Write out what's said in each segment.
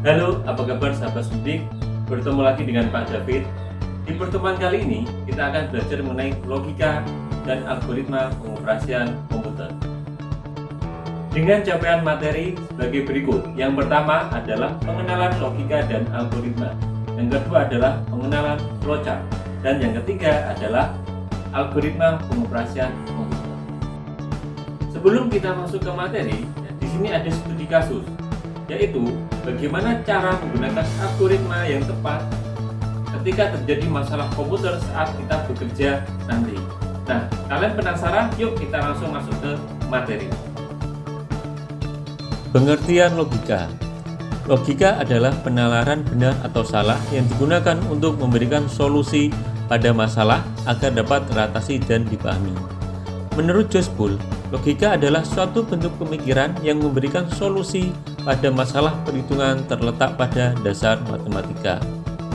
Halo, apa kabar sahabat Sundik? Bertemu lagi dengan Pak David. Di pertemuan kali ini, kita akan belajar mengenai logika dan algoritma pengoperasian komputer. Dengan capaian materi sebagai berikut. Yang pertama adalah pengenalan logika dan algoritma. Yang kedua adalah pengenalan flowchart. Dan yang ketiga adalah algoritma pengoperasian komputer. Sebelum kita masuk ke materi, di sini ada studi kasus, yaitu bagaimana cara menggunakan algoritma yang tepat ketika terjadi masalah komputer saat kita bekerja nanti. Nah, kalian penasaran? Yuk kita langsung masuk ke materi. Pengertian logika. Logika adalah penalaran benar atau salah yang digunakan untuk memberikan solusi pada masalah agar dapat teratasi dan dipahami. Menurut Josh Boole, logika adalah suatu bentuk pemikiran yang memberikan solusi pada masalah perhitungan terletak pada dasar matematika.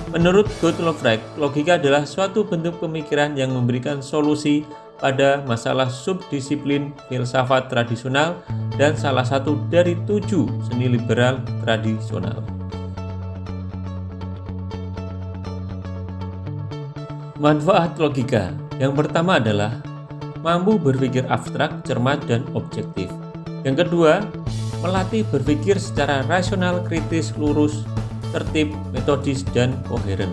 Menurut Gottlob Frege, logika adalah suatu bentuk pemikiran yang memberikan solusi pada masalah subdisiplin filsafat tradisional dan salah satu dari 7 seni liberal tradisional. Manfaat logika. Yang pertama adalah mampu berpikir abstrak, cermat, dan objektif. Yang kedua, melatih berpikir secara rasional, kritis, lurus, tertib, metodis, dan koheren.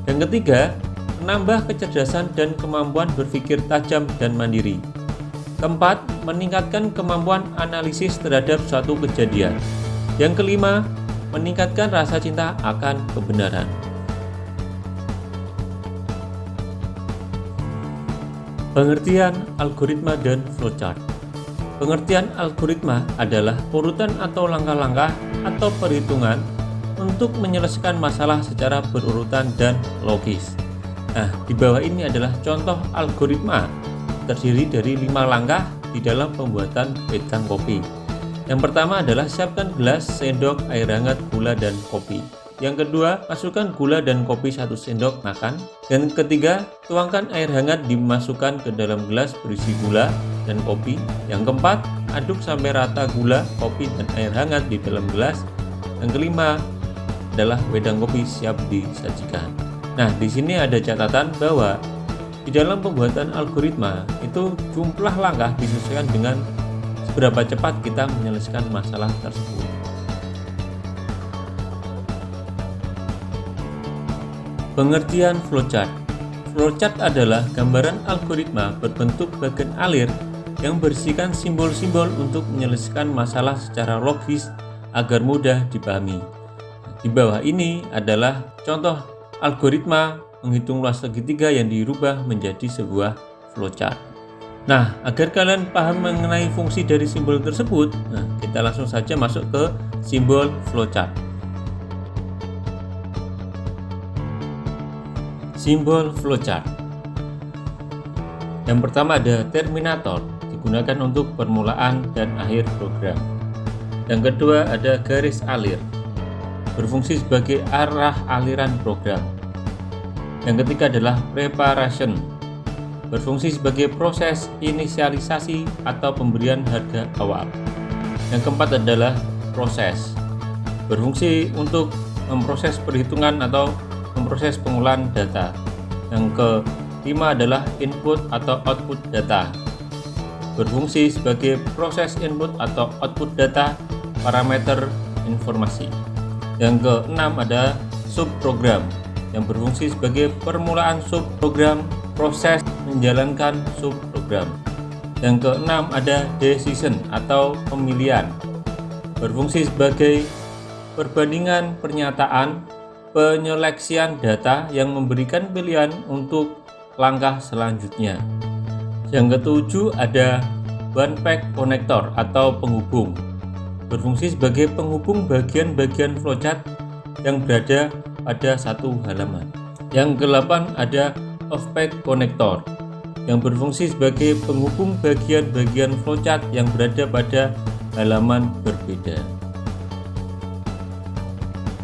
Yang ketiga, menambah kecerdasan dan kemampuan berpikir tajam dan mandiri. Keempat, meningkatkan kemampuan analisis terhadap suatu kejadian. Yang kelima, meningkatkan rasa cinta akan kebenaran. Pengertian algoritma dan flowchart. Pengertian algoritma adalah urutan atau langkah-langkah atau perhitungan untuk menyelesaikan masalah secara berurutan dan logis. Nah, di bawah ini adalah contoh algoritma terdiri dari 5 langkah di dalam pembuatan wedang kopi. Yang pertama adalah siapkan gelas, sendok, air hangat, gula, dan kopi. Yang kedua, masukkan gula dan kopi 1 sendok makan. Dan ketiga, tuangkan air hangat dimasukkan ke dalam gelas berisi gula dan kopi. Yang keempat, aduk sampai rata gula, kopi, dan air hangat di dalam gelas. Yang kelima adalah wedang kopi siap disajikan. Nah, di sini ada catatan bahwa di dalam pembuatan algoritma itu jumlah langkah disesuaikan dengan seberapa cepat kita menyelesaikan masalah tersebut. Pengertian flowchart. Flowchart adalah gambaran algoritma berbentuk bagan alir yang berisikan simbol-simbol untuk menyelesaikan masalah secara logis agar mudah dipahami. Di bawah ini adalah contoh algoritma menghitung luas segitiga yang dirubah menjadi sebuah flowchart. Nah, agar kalian paham mengenai fungsi dari simbol tersebut, kita langsung saja masuk ke simbol flowchart. Simbol flowchart. Yang pertama ada terminator, digunakan untuk permulaan dan akhir program. Yang kedua ada garis alir, berfungsi sebagai arah aliran program. Yang ketiga adalah preparation, berfungsi sebagai proses inisialisasi atau pemberian harga awal. Yang keempat adalah proses, berfungsi untuk memproses perhitungan atau memproses pengolahan data. Yang kelima adalah input atau output data, berfungsi sebagai proses input atau output data parameter informasi. Yang keenam ada subprogram, yang berfungsi sebagai permulaan subprogram proses menjalankan subprogram. Yang keenam ada decision atau pemilihan, berfungsi sebagai perbandingan pernyataan penyeleksian data yang memberikan pilihan untuk langkah selanjutnya. Yang ketujuh ada one pack connector atau penghubung, berfungsi sebagai penghubung bagian-bagian flowchart yang berada pada satu halaman. Yang kedelapan ada off-pack connector, yang berfungsi sebagai penghubung bagian-bagian flowchart yang berada pada halaman berbeda.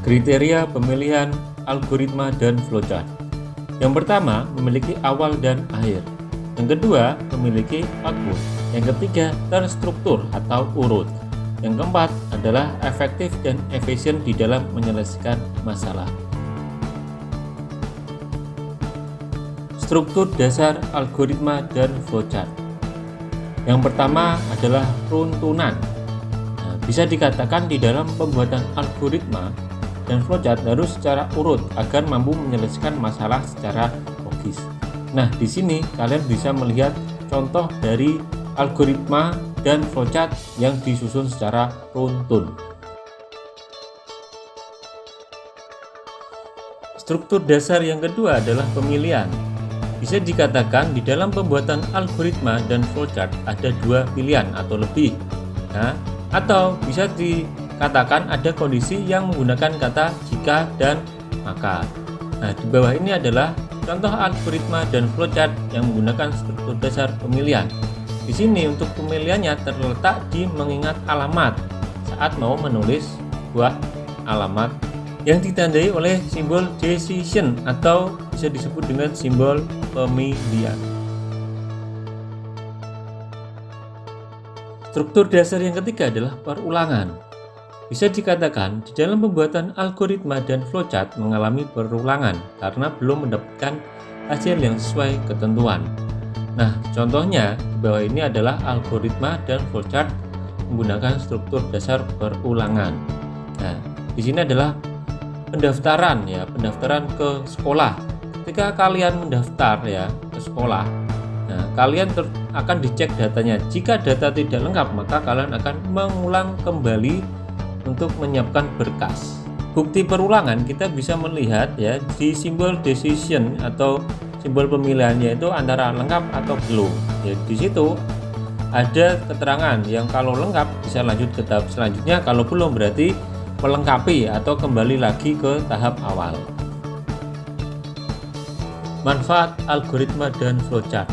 Kriteria pemilihan algoritma dan flowchart. Yang pertama, memiliki awal dan akhir. Yang kedua, memiliki output. Yang ketiga, terstruktur atau urut. Yang keempat adalah efektif dan efisien di dalam menyelesaikan masalah. Struktur dasar algoritma dan flowchart. Yang pertama adalah runtunan. Bisa dikatakan di dalam pembuatan algoritma dan flowchart harus secara urut agar mampu menyelesaikan masalah secara logis. Nah, di sini kalian bisa melihat contoh dari algoritma dan flowchart yang disusun secara runtun. Struktur dasar yang kedua adalah pemilihan. Bisa dikatakan di dalam pembuatan algoritma dan flowchart ada dua pilihan atau lebih. Atau bisa dikatakan ada kondisi yang menggunakan kata jika dan maka. Di bawah ini adalah contoh algoritma dan flowchart yang menggunakan struktur dasar pemilihan. Di sini untuk pemilihannya terletak di mengingat alamat saat mau menulis sebuah alamat yang ditandai oleh simbol decision atau bisa disebut dengan simbol pemilihan. Struktur dasar yang ketiga adalah perulangan. Bisa dikatakan di dalam pembuatan algoritma dan flowchart mengalami perulangan karena belum mendapatkan hasil yang sesuai ketentuan. Nah, contohnya di bawah ini adalah algoritma dan flowchart menggunakan struktur dasar perulangan. Nah, di sini adalah pendaftaran ke sekolah. Ketika kalian mendaftar ke sekolah, kalian akan dicek datanya. Jika data tidak lengkap, maka kalian akan mengulang kembali untuk menyiapkan berkas. Bukti perulangan kita bisa melihat di simbol decision atau simbol pemilihan, yaitu antara lengkap atau belum. Di situ ada keterangan yang kalau lengkap bisa lanjut ke tahap selanjutnya, kalau belum berarti melengkapi atau kembali lagi ke tahap awal. Manfaat algoritma dan flowchart.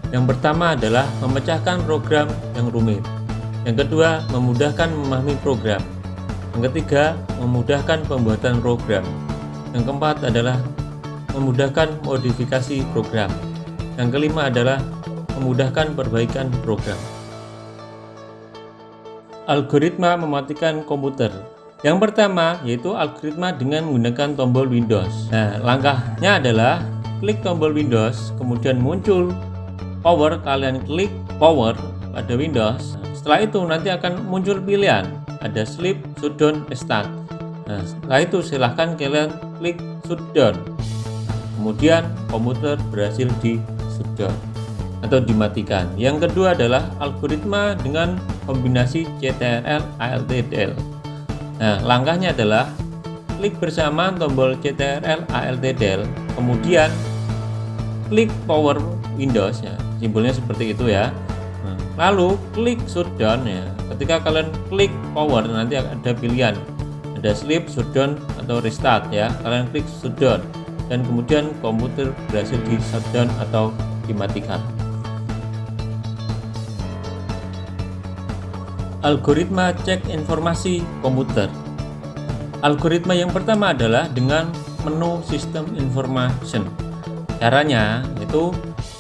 Yang pertama adalah memecahkan program yang rumit. Yang kedua, memudahkan memahami program. Yang ketiga, memudahkan pembuatan program. Yang keempat adalah memudahkan modifikasi program. Yang kelima adalah memudahkan perbaikan program. Algoritma mematikan komputer. Yang pertama yaitu algoritma dengan menggunakan tombol Windows. Nah, langkahnya adalah klik tombol Windows, kemudian muncul power, kalian klik power pada Windows. Setelah itu nanti akan muncul pilihan, ada sleep, shutdown, restart. Nah, setelah itu silahkan kalian klik shutdown. Kemudian komputer berhasil di shutdown atau dimatikan. Yang kedua adalah algoritma dengan kombinasi CTRL ALT-DL. Nah, langkahnya adalah klik bersama tombol CTRL ALT-DL, kemudian klik power Windows simbolnya seperti itu lalu klik shutdown Ketika kalian klik power nanti ada pilihan, ada sleep, shutdown atau restart Kalian klik shutdown dan kemudian komputer berhasil di shutdown atau dimatikan. Algoritma cek informasi komputer. Algoritma yang pertama adalah dengan menu System Information. Caranya itu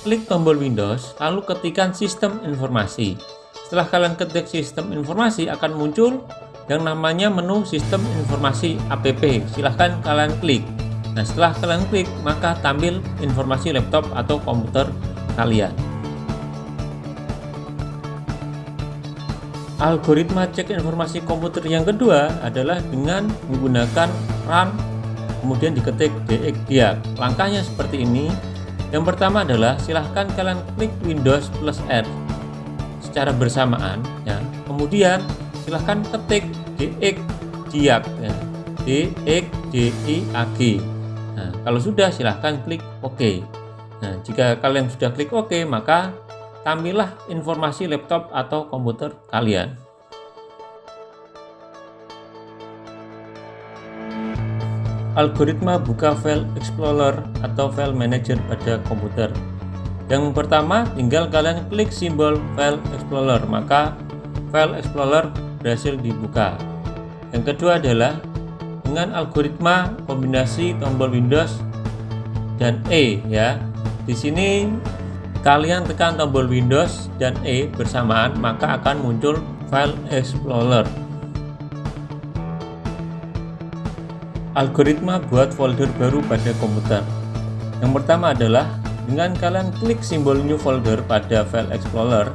klik tombol Windows lalu ketikkan Sistem Informasi. Setelah kalian ketik Sistem Informasi akan muncul yang namanya menu Sistem Informasi APP. Silahkan kalian klik. Nah, setelah kalian klik maka tampil informasi laptop atau komputer kalian. Algoritma cek informasi komputer yang kedua adalah dengan menggunakan run kemudian diketik diag. Langkahnya seperti ini. Yang pertama adalah silahkan kalian klik Windows plus R secara bersamaan Kemudian silahkan ketik diag diag. Nah, kalau sudah silahkan klik OK. Nah, jika kalian sudah klik OK maka tampillah informasi laptop atau komputer kalian. Algoritma buka file explorer atau file manager pada komputer. Yang pertama tinggal kalian klik simbol file explorer maka file explorer berhasil dibuka. Yang kedua adalah dengan algoritma kombinasi tombol Windows dan E Di sini kalian tekan tombol Windows dan E bersamaan maka akan muncul File Explorer. Algoritma buat folder baru pada komputer. Yang pertama adalah dengan kalian klik simbol new folder pada File Explorer.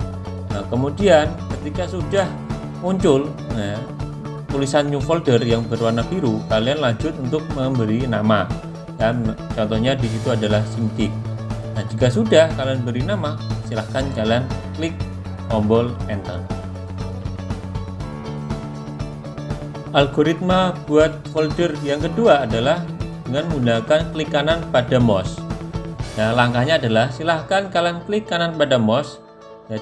Nah, kemudian ketika sudah muncul tulisan new folder yang berwarna biru, kalian lanjut untuk memberi nama. Dan contohnya di situ adalah SIMDIC. Nah, jika sudah kalian beri nama, silahkan kalian klik tombol enter. Algoritma buat folder yang kedua adalah dengan menggunakan klik kanan pada mouse. Nah, langkahnya adalah silahkan kalian klik kanan pada mouse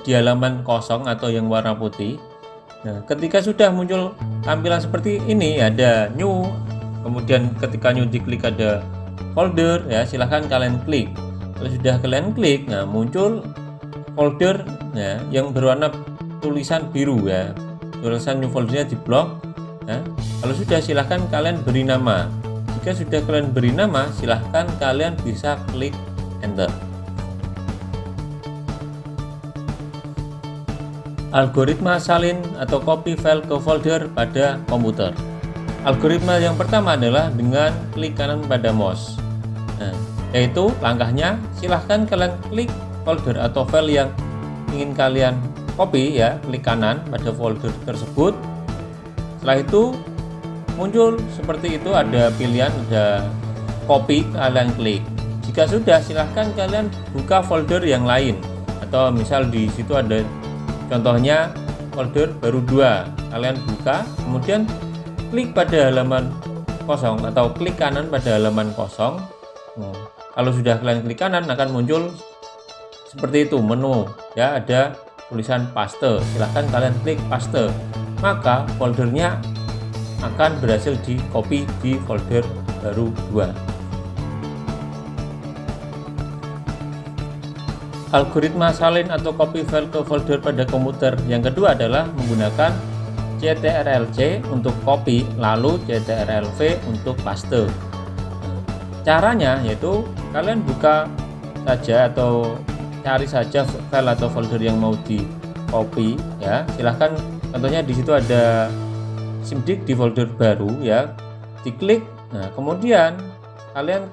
di halaman kosong atau yang warna putih. Nah, ketika sudah muncul tampilan seperti ini, ada new, kemudian ketika new diklik ada folder, silahkan kalian klik. Kalau sudah kalian klik, muncul folder yang berwarna tulisan biru tulisan new foldernya diblok. Kalau sudah, silahkan kalian beri nama. Jika sudah kalian beri nama, silahkan kalian bisa klik enter. Algoritma salin atau copy file ke folder pada komputer. Algoritma yang pertama adalah dengan klik kanan pada mouse. Yaitu langkahnya, silahkan kalian klik folder atau file yang ingin kalian copy, klik kanan pada folder tersebut. Setelah itu muncul seperti itu, ada pilihan, ada copy, kalian klik. Jika sudah, silahkan kalian buka folder yang lain, atau misal di situ ada contohnya folder baru 2, kalian buka, kemudian klik pada halaman kosong atau klik kanan pada halaman kosong. Kalau sudah kalian klik kanan, akan muncul seperti itu menu, ada tulisan paste. Silahkan kalian klik paste, maka foldernya akan berhasil di copy di folder baru 2. Algoritma salin atau copy file ke folder pada komputer yang kedua adalah menggunakan CTRL-C untuk copy, lalu CTRL-V untuk paste. Caranya yaitu kalian buka saja atau cari saja file atau folder yang mau di copy, silahkan. Contohnya di situ ada SIMDIC di folder baru, diklik. Nah, kemudian kalian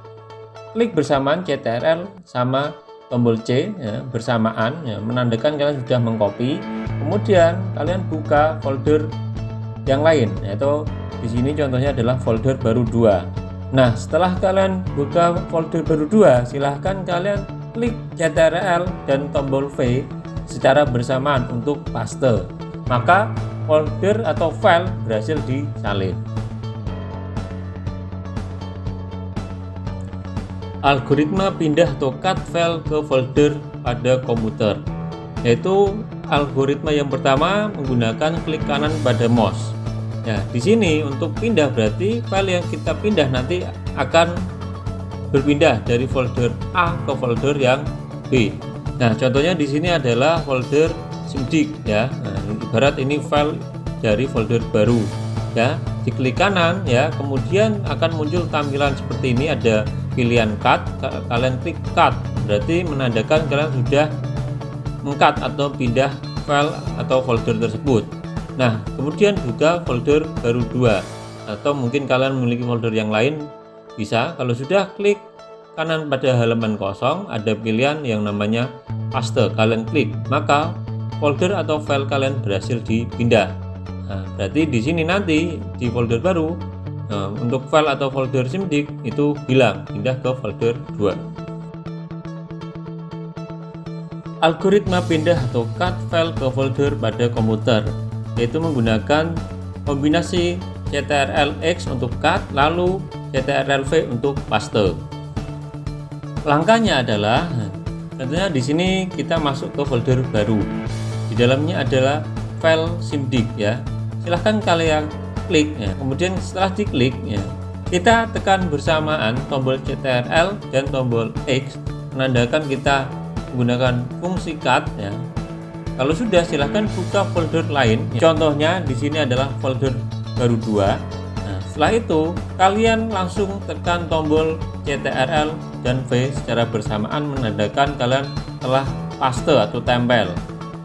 klik bersamaan CTRL sama tombol C, bersamaan, menandakan kalian sudah mengcopy. Kemudian kalian buka folder yang lain, yaitu di sini contohnya adalah folder baru 2. Nah, setelah kalian buka folder baru 2, silahkan kalian klik CTRL dan tombol V secara bersamaan untuk paste. Maka folder atau file berhasil disalin. Algoritma pindah atau cut file ke folder pada komputer, yaitu algoritma yang pertama menggunakan klik kanan pada mouse. Di sini untuk pindah berarti file yang kita pindah nanti akan berpindah dari folder A ke folder yang B. Nah, contohnya di sini adalah folder SIMDIC, ibarat ini file dari folder baru, diklik kanan, kemudian akan muncul tampilan seperti ini, ada pilihan cut, kalian klik cut, berarti menandakan kalian sudah meng-cut atau pindah file atau folder tersebut. Nah, kemudian buka folder baru 2, atau mungkin kalian memiliki folder yang lain, bisa. Kalau sudah, klik kanan pada halaman kosong, ada pilihan yang namanya paste, kalian klik, maka folder atau file kalian berhasil dipindah. Nah, berarti di sini nanti di folder baru, untuk file atau folder SIMDIC itu hilang, pindah ke folder 2. Algoritma pindah atau cut file ke folder pada komputer, yaitu menggunakan kombinasi CTRL-X untuk cut, lalu CTRL-V untuk paste. Langkahnya adalah, tentunya di sini kita masuk ke folder baru. Di dalamnya adalah file SIMDIC, silahkan kalian klik, kemudian setelah diklik, kita tekan bersamaan tombol CTRL dan tombol X, menandakan kita menggunakan fungsi cut, Kalau sudah, silahkan buka folder lain. Contohnya di sini adalah folder baru 2. Nah, setelah itu kalian langsung tekan tombol CTRL dan V secara bersamaan, menandakan kalian telah paste atau tempel.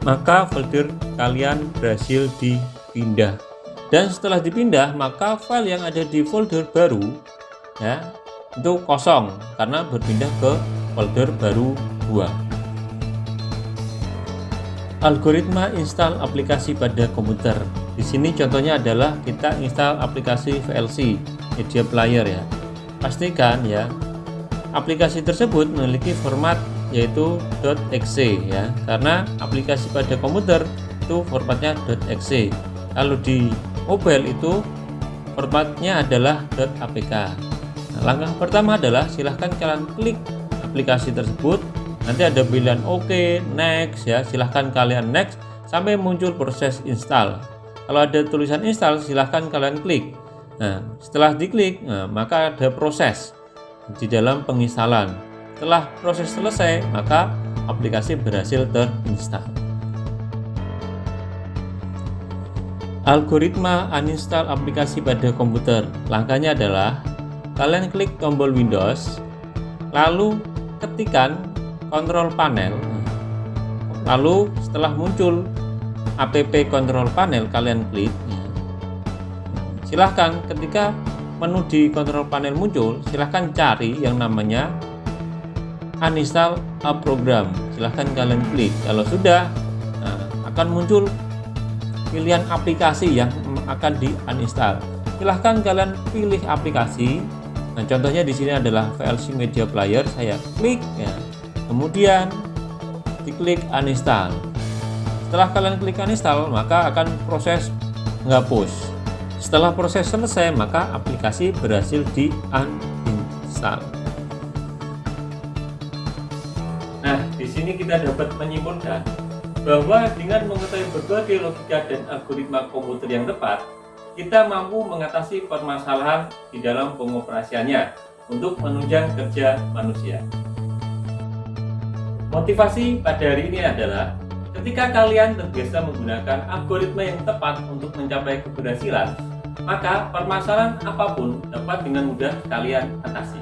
Maka folder kalian berhasil dipindah. Dan setelah dipindah, maka file yang ada di folder baru ya itu kosong karena berpindah ke folder baru 2. Algoritma install aplikasi pada komputer. Di sini contohnya adalah kita install aplikasi VLC Media Player ya. Pastikan ya aplikasi tersebut memiliki format yaitu .exe ya, karena aplikasi pada komputer itu formatnya .exe. Kalau di mobile itu formatnya adalah .apk. Nah, langkah pertama adalah silahkan kalian klik aplikasi tersebut. Nanti ada pilihan OK, next ya. Silahkan kalian next sampai muncul proses install. Kalau ada tulisan install, silahkan kalian klik. Nah, setelah diklik, maka ada proses di dalam penginstalan. Setelah proses selesai, maka aplikasi berhasil terinstall. Algoritma uninstall aplikasi pada komputer. Langkahnya adalah kalian klik tombol Windows, lalu ketikkan kontrol panel. Lalu setelah muncul app kontrol panel, kalian klik. Silahkan ketika menu di kontrol panel muncul, silahkan cari yang namanya uninstall a program. Silahkan kalian klik. Kalau sudah, akan muncul pilihan aplikasi yang akan di uninstall. Silahkan kalian pilih aplikasi. Nah, contohnya di sini adalah VLC Media Player. Saya klik ya. Kemudian diklik uninstall. Setelah kalian klik uninstall, maka akan proses menghapus. Setelah proses selesai, maka aplikasi berhasil di uninstall. Nah, di sini kita dapat menyimpulkan bahwa dengan mengetahui berbagai logika dan algoritma komputer yang tepat, kita mampu mengatasi permasalahan di dalam pengoperasiannya untuk menunjang kerja manusia. Motivasi pada hari ini adalah ketika kalian terbiasa menggunakan algoritma yang tepat untuk mencapai keberhasilan, maka permasalahan apapun dapat dengan mudah kalian atasi.